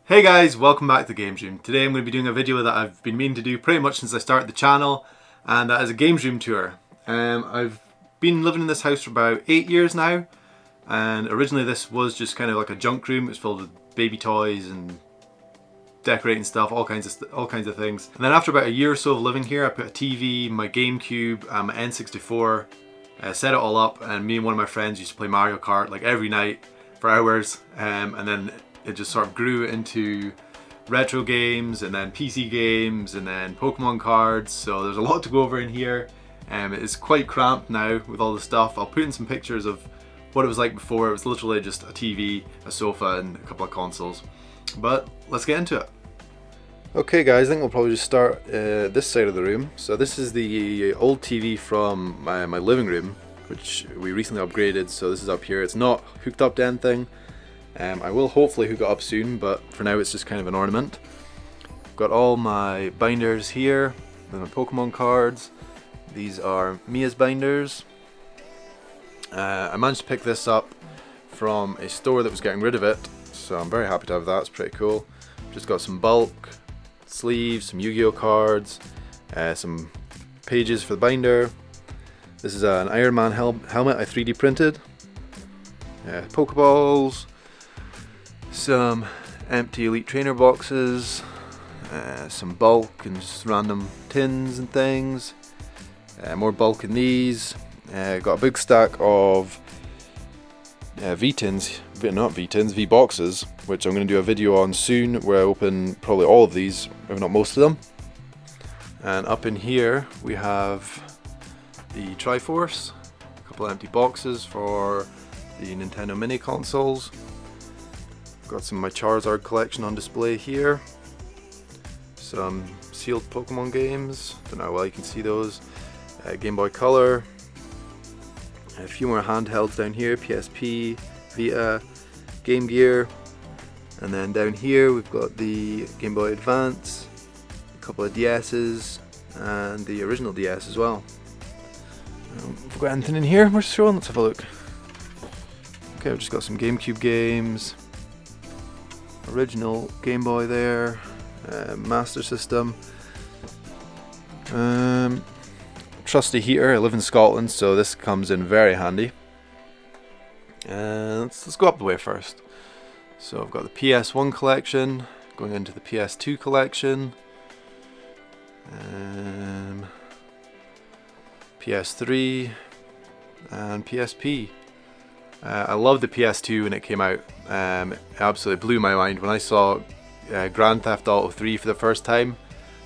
Hey guys, welcome back to Games Room. Today I'm going to be doing a video that I've been meaning to do pretty much since I started the channel, and that is a Games Room tour. I've been living in this house for about 8 years now, and originally this was just kind of like a junk room. It was filled with baby toys and decorating stuff, all kinds of things. And then after about a year or so of living here, I put a TV, my GameCube, my N64, set it all up, and me and one of my friends used to play Mario Kart like every night for hours, and then it just sort of grew into retro games and then PC games and then Pokemon cards. So there's a lot to go over in here. It's quite cramped now with all the stuff. I'll put in some pictures of what it was like before. It was literally just a TV, a sofa and a couple of consoles. But let's get into it. Okay guys, I think we'll probably just start this side of the room. So this is the old TV from my living room, which we recently upgraded. So this is up here. It's not hooked up to anything. I will hopefully hook it up soon, but for now it's just kind of an ornament. I've got all my binders here, then my Pokemon cards. These are Mia's binders. I managed to pick this up from a store that was getting rid of it, so I'm very happy to have that. It's pretty cool. Just got some bulk, sleeves, some Yu-Gi-Oh cards, some pages for the binder. This is an Iron Man helmet I 3D printed. Pokeballs. Some empty Elite Trainer boxes, some bulk and just random tins and things, more bulk in these. Got a big stack of V-tins, not V-tins, V-boxes, which I'm going to do a video on soon where I open probably all of these, if not most of them. And up in here we have the Triforce, a couple of empty boxes for the Nintendo mini consoles. Got some of my Charizard collection on display here. Some sealed Pokemon games, don't know how well you can see those. Game Boy Color. A few more handhelds down here, PSP, Vita, Game Gear. And then down here we've got the Game Boy Advance, a couple of DS's, and the original DS as well. We've got anything in here we're showing? Let's have a look. Okay, we've just got some GameCube games. Original Game Boy there, Master System, trusty heater. I live in Scotland, so this comes in very handy. And let's go up the way first. So I've got the PS1 collection, going into the PS2 collection, PS3, and PSP. I loved the PS2 when it came out. It absolutely blew my mind when I saw Grand Theft Auto 3 for the first time.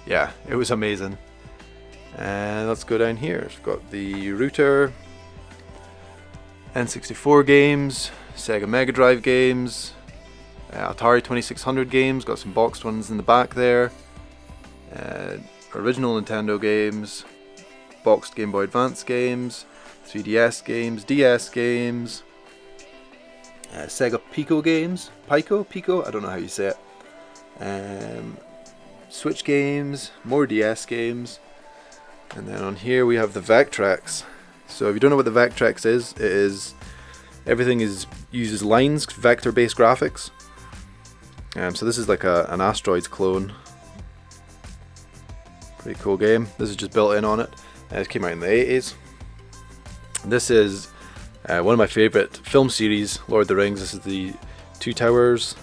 Yeah, it was amazing. And let's go down here. We've got the router, N64 games, Sega Mega Drive games, Atari 2600 games. Got some boxed ones in the back there. Original Nintendo games, boxed Game Boy Advance games, 3DS games, DS games. Sega Pico games, Pico, I don't know how you say it. Switch games, more DS games, and then on here we have the Vectrex. So if you don't know what the Vectrex is, everything uses lines, vector-based graphics. So this is like an Asteroids clone. Pretty cool game. This is just built in on it. It came out in the 80s. This is one of my favourite film series, Lord of the Rings. This is the Two Towers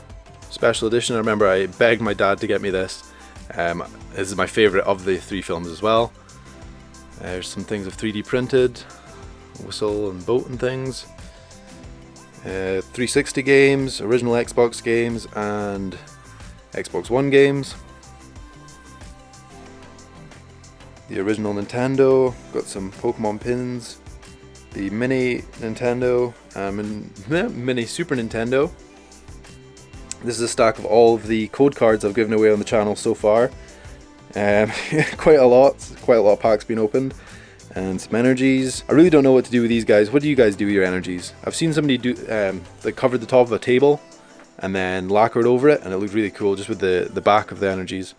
special edition. I remember I begged my dad to get me this. This is my favourite of the three films as well. There's some things of 3D printed, whistle and boat and things. 360 games, original Xbox games and Xbox One games. The original Nintendo, got some Pokemon pins. The mini Nintendo, mini Super Nintendo. This is a stack of all of the code cards I've given away on the channel so far. Quite a lot of packs being opened. And some energies. I really don't know what to do with these guys. What do you guys do with your energies? I've seen somebody do like covered the top of a table and then lacquered over it, and it looked really cool just with the back of the energies,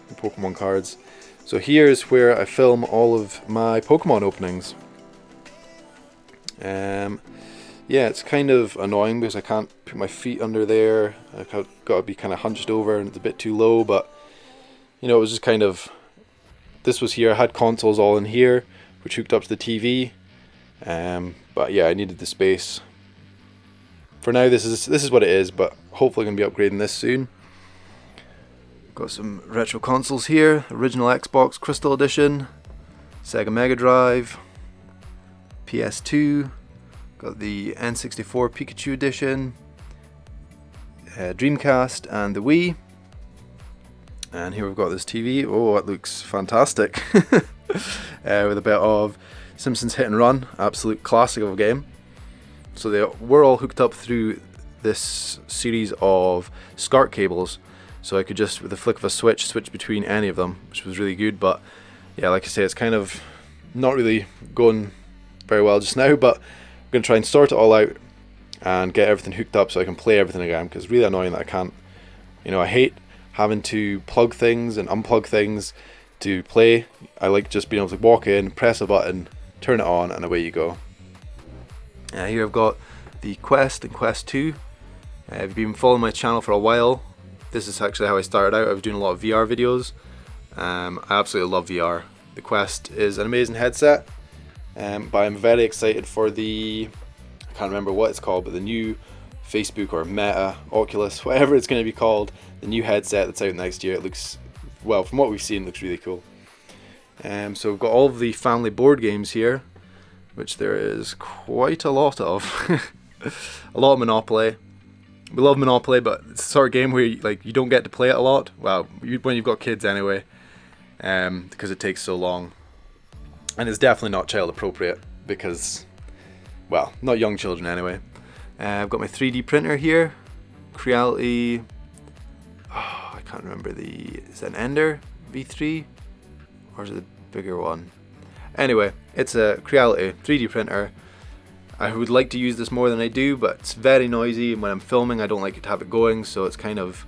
the Pokemon cards. So here's where I film all of my Pokemon openings. yeah, it's kind of annoying because I can't put my feet under there. I've got to be kind of hunched over and it's a bit too low, but you know, it was just kind of, this was here. I had consoles all in here, which hooked up to the TV. But yeah, I needed the space. For now, this is what it is, but hopefully I'm going to be upgrading this soon. Got some retro consoles here. Original Xbox Crystal Edition, Sega Mega Drive, PS2, got the N64 Pikachu Edition, Dreamcast and the Wii. And here we've got this TV. Oh, it looks fantastic. With a bit of Simpsons Hit and Run, absolute classic of a game. So we're all hooked up through this series of SCART cables, so I could just, with the flick of a switch between any of them, which was really good. But yeah, like I say, it's kind of not really going very well just now, but I'm going to try and sort it all out and get everything hooked up so I can play everything again, because it's really annoying that I can't, you know, I hate having to plug things and unplug things to play. I like just being able to walk in, press a button, turn it on, and away you go. Here I've got the Quest and Quest 2. If you've been following my channel for a while, this is actually how I started out. I was doing a lot of VR videos. I absolutely love VR. The Quest is an amazing headset, but I'm very excited for the, I can't remember what it's called, but the new Facebook or Meta, Oculus, whatever it's going to be called, the new headset that's out next year. It looks, well, from what we've seen, it looks really cool. So we've got all of the family board games here, which there is quite a lot of. A lot of Monopoly. We love Monopoly, but it's the sort of game where you don't get to play it a lot. Well, when you've got kids anyway, because it takes so long. And it's definitely not child appropriate because, well, not young children anyway. I've got my 3D printer here, Creality. Oh, I can't remember is that an Ender V3 or is it the bigger one? Anyway, it's a Creality 3D printer. I would like to use this more than I do, but it's very noisy, and when I'm filming I don't like it to have it going, so it's kind of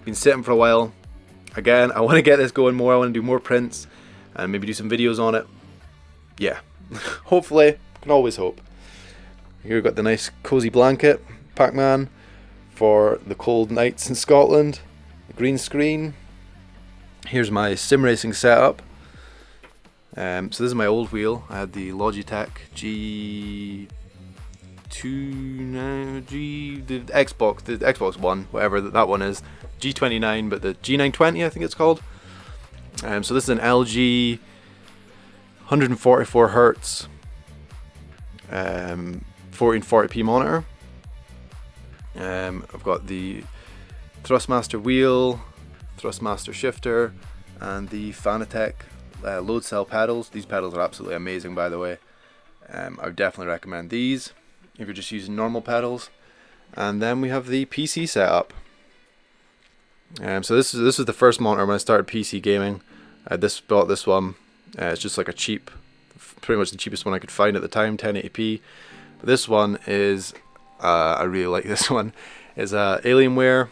been sitting for a while. Again, I want to get this going more. I want to do more prints and maybe do some videos on it. Yeah, hopefully, can always hope. Here we've got the nice cozy blanket, Pac-Man, for the cold nights in Scotland. The green screen. Here's my sim racing setup. So this is my old wheel. I had the Logitech the Xbox One, whatever that one is, G29, but the G920 I think it's called. So this is an LG 144 Hertz 1440p monitor. I've got the Thrustmaster wheel, Thrustmaster shifter, and the Fanatec load cell pedals. These pedals are absolutely amazing, by the way. I would definitely recommend these if you're just using normal pedals. And then we have the PC setup. So this is the first monitor when I started PC gaming. I bought this one. It's just like a cheap, pretty much the cheapest one I could find at the time, 1080p. But this one is, I really like this one. It's Alienware.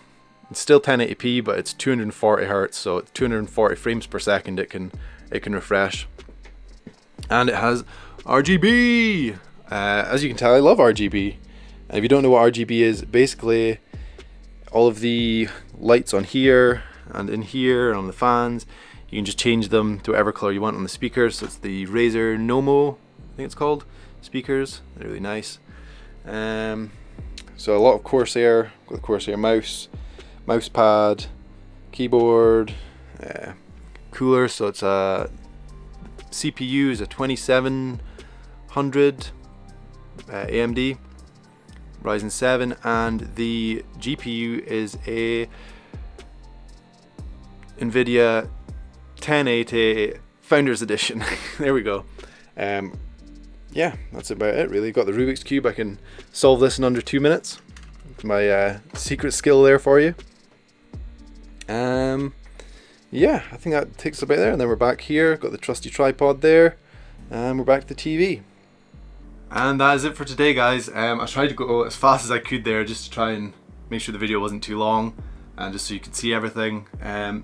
It's still 1080p, but it's 240 Hz, so 240 frames per second it can refresh. And it has RGB! As you can tell, I love RGB. And if you don't know what RGB is, basically all of the lights on here and in here and on the fans, you can just change them to whatever color you want on the speakers. So it's the Razer Nomo, I think it's called, speakers. They're really nice. So a lot of Corsair, got the Corsair mouse pad, keyboard, cooler. So it's a CPU is a 2700 AMD Ryzen 7, and the GPU is a NVIDIA 1080 Founders Edition. There we go. Yeah, that's about it really. Got the Rubik's Cube. I can solve this in under 2 minutes. My secret skill there for you. Yeah, I think that takes us about there, and then we're back here. Got the trusty tripod there, and we're back to the TV. And that is it for today, guys. I tried to go as fast as I could there, just to try and make sure the video wasn't too long, and just so you could see everything. I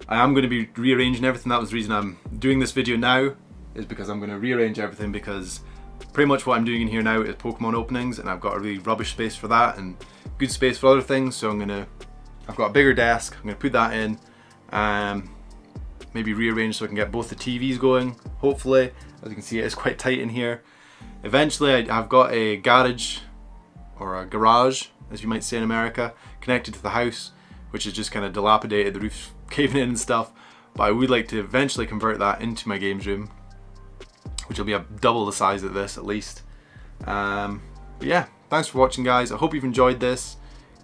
am going to be rearranging everything. That was the reason I'm doing this video now, is because I'm going to rearrange everything, because Pretty much what I'm doing in here now is Pokemon openings, and I've got a really rubbish space for that and good space for other things. So I've got a bigger desk. I'm gonna put that in, maybe rearrange so I can get both the TVs going. Hopefully, as you can see, it is quite tight in here. Eventually, I've got a garage, or a garage, as you might say in America, connected to the house, which is just kind of dilapidated. The roof's caving in and stuff. But I would like to eventually convert that into my games room, which will be double the size of this at least. But yeah, thanks for watching, guys. I hope you've enjoyed this.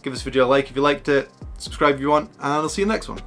Give this video a like if you liked it, subscribe if you want, and I'll see you in the next one.